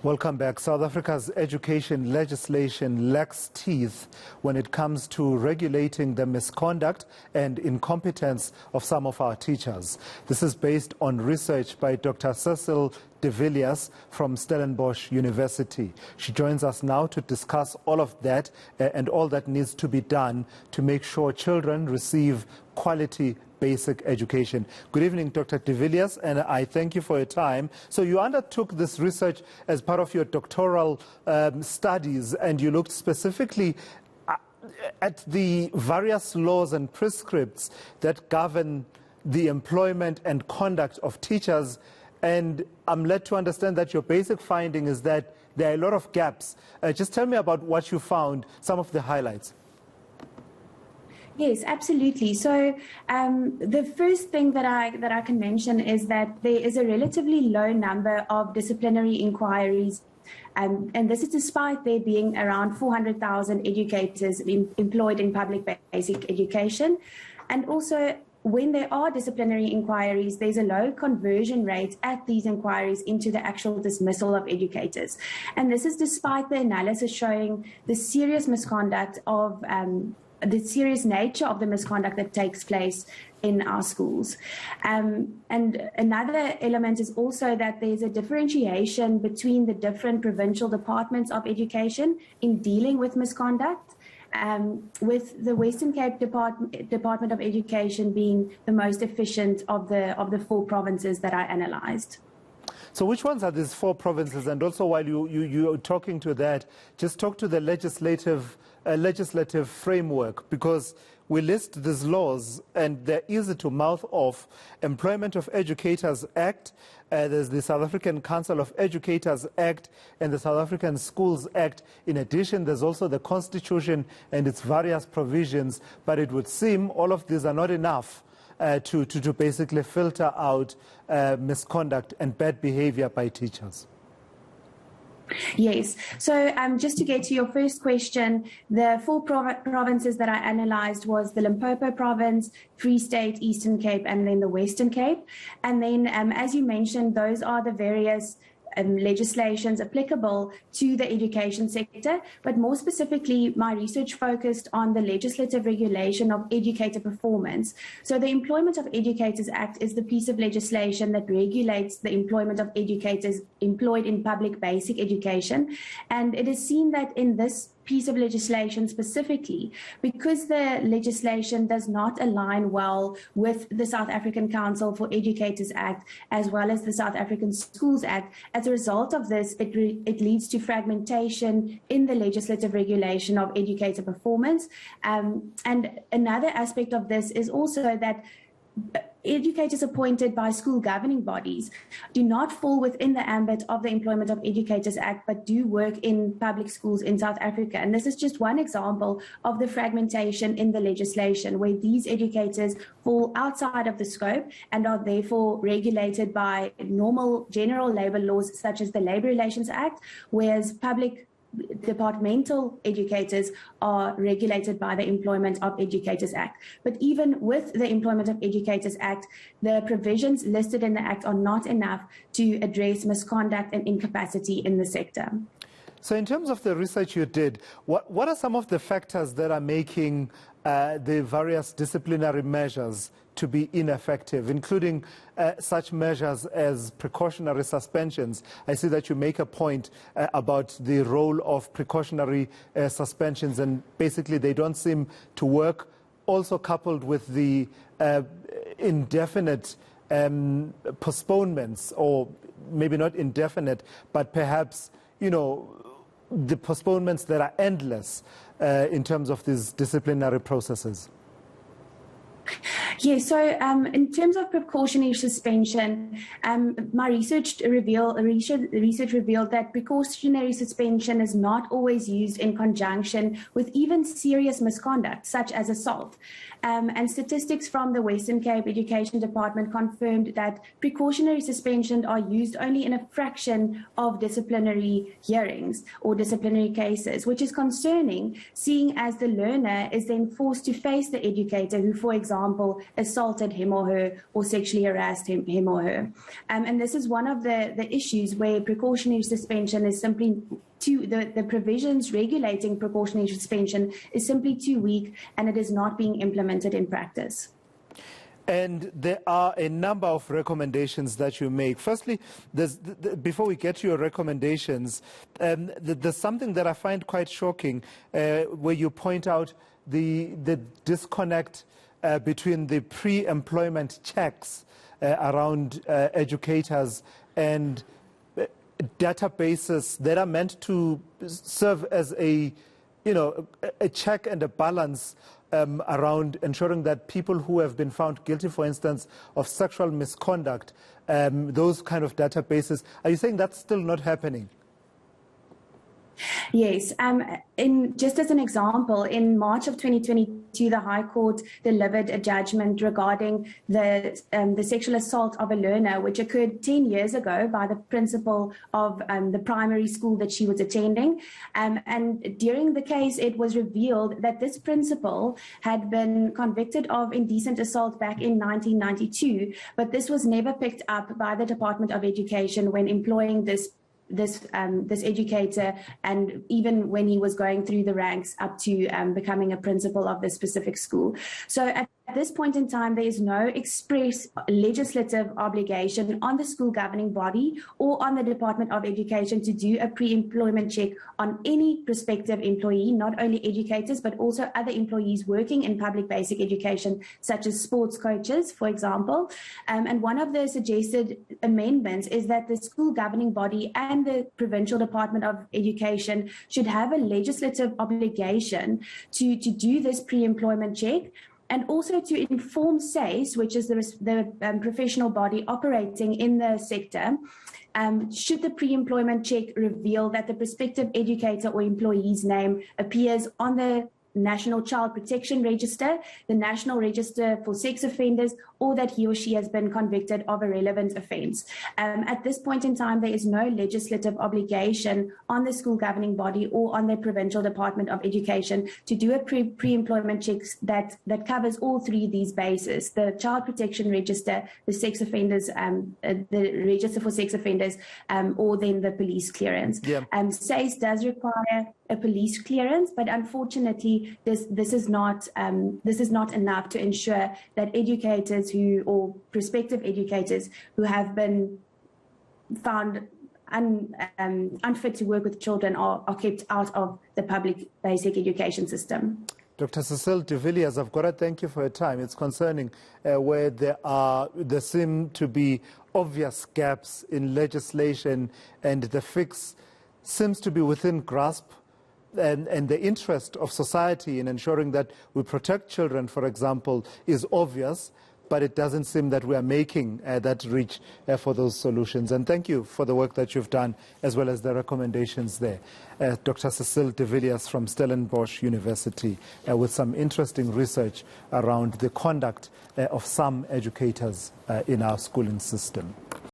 Welcome back. South Africa's education legislation lacks teeth when it comes to regulating the misconduct and incompetence of some of our teachers. This is based on research by Dr Cecile de Villiers from Stellenbosch University. She joins us now to discuss all of that and all that needs to be done to make sure children receive quality basic education. Good evening, Dr. de Villiers, and I thank you for your time. So you undertook this research as part of your doctoral studies, and you looked specifically at the various laws and prescripts that govern the employment and conduct of teachers. And I'm led to understand that your basic finding is that there are a lot of gaps. Just tell me about what you found, some of the highlights. Yes, absolutely. So the first thing that I can mention is that there is a relatively low number of disciplinary inquiries, and this is despite there being around 400,000 educators employed in public basic education. And also, when there are disciplinary inquiries, there's a low conversion rate at these inquiries into the actual dismissal of educators. And this is despite the analysis showing the serious misconduct of the serious nature of the misconduct that takes place in our schools. And another element is also that there's a differentiation between the different provincial departments of education in dealing with misconduct, with the Western Cape Department of Education being the most efficient of the four provinces that I analysed. So which ones are these four provinces? And also, while you're talking to that, just talk to the legislative framework, because we list these laws and they're easy to mouth off. Employment of Educators Act, there's the South African Council of Educators Act and the South African Schools Act. In addition, there's also the Constitution and its various provisions, but it would seem all of these are not enough to basically filter out misconduct and bad behavior by teachers. Yes. So just to get to your first question, the four provinces that I analysed was the Limpopo province, Free State, Eastern Cape, and then the Western Cape. And then, as you mentioned, those are the various legislations applicable to the education sector, but more specifically, my research focused on the legislative regulation of educator performance. So the Employment of Educators Act is the piece of legislation that regulates the employment of educators employed in public basic education. And it is seen that in this piece of legislation specifically, because the legislation does not align well with the South African Council for Educators Act as well as the South African Schools Act, as a result of this, it leads to fragmentation in the legislative regulation of educator performance. And another aspect of this is also that educators appointed by school governing bodies do not fall within the ambit of the Employment of Educators Act, but do work in public schools in South Africa. And this is just one example of the fragmentation in the legislation, where these educators fall outside of the scope and are therefore regulated by normal general labor laws such as the Labor Relations Act, whereas public departmental educators are regulated by the Employment of Educators Act. But even with the Employment of Educators Act, the provisions listed in the Act are not enough to address misconduct and incapacity in the sector. So in terms of the research you did, what are some of the factors that are making the various disciplinary measures to be ineffective, including such measures as precautionary suspensions? I see that you make a point about the role of precautionary suspensions, and basically they don't seem to work, also coupled with the indefinite postponements, or maybe not indefinite, but perhaps, you know, the postponements that are endless in terms of these disciplinary processes. Yes, so in terms of precautionary suspension, my research revealed that precautionary suspension is not always used in conjunction with even serious misconduct, such as assault. And statistics from the Western Cape Education Department confirmed that precautionary suspension are used only in a fraction of disciplinary hearings or disciplinary cases, which is concerning, seeing as the learner is then forced to face the educator who, for example, assaulted him or her or sexually harassed him or her. And this is one of the issues where precautionary suspension is simply the provisions regulating precautionary suspension is simply too weak, and it is not being implemented in practice. And there are a number of recommendations that you make. Firstly, before we get to your recommendations, there's something that I find quite shocking, where you point out the disconnect between the pre-employment checks around educators and databases that are meant to serve as a check and a balance around ensuring that people who have been found guilty, for instance, of sexual misconduct, those kind of databases. Are you saying that's still not happening? Yes. Just as an example, in March of 2022, the High Court delivered a judgment regarding the sexual assault of a learner, which occurred 10 years ago by the principal of the primary school that she was attending. And during the case, it was revealed that this principal had been convicted of indecent assault back in 1992, but this was never picked up by the Department of Education when employing this educator, and even when he was going through the ranks up to becoming a principal of this specific school. So at this point in time, there is no express legislative obligation on the school governing body or on the Department of Education to do a pre-employment check on any prospective employee, not only educators, but also other employees working in public basic education, such as sports coaches, for example. And one of the suggested amendments is that the school governing body and the Provincial Department of Education should have a legislative obligation to do this pre-employment check, and also to inform SACE, which is the professional body operating in the sector, should the pre-employment check reveal that the prospective educator or employee's name appears on the National Child Protection Register, the National Register for Sex Offenders, or that he or she has been convicted of a relevant offence. At this point in time, there is no legislative obligation on the school governing body or on the Provincial Department of Education to do a pre-employment check that covers all three of these bases: the Child Protection Register, the Sex Offenders, the Register for Sex Offenders, or then the police clearance. Yeah. SACE does require a police clearance, but unfortunately, this is not enough to ensure that educators or prospective educators who have been found unfit to work with children are kept out of the public basic education system. Dr. Cecile de Villiers, I've got to thank you for your time. It's concerning where there seem to be obvious gaps in legislation, and the fix seems to be within grasp and the interest of society in ensuring that we protect children, for example, is obvious, but it doesn't seem that we are making that reach for those solutions. And thank you for the work that you've done, as well as the recommendations there. Dr. Cecile de Villiers from Stellenbosch University with some interesting research around the conduct of some educators in our schooling system.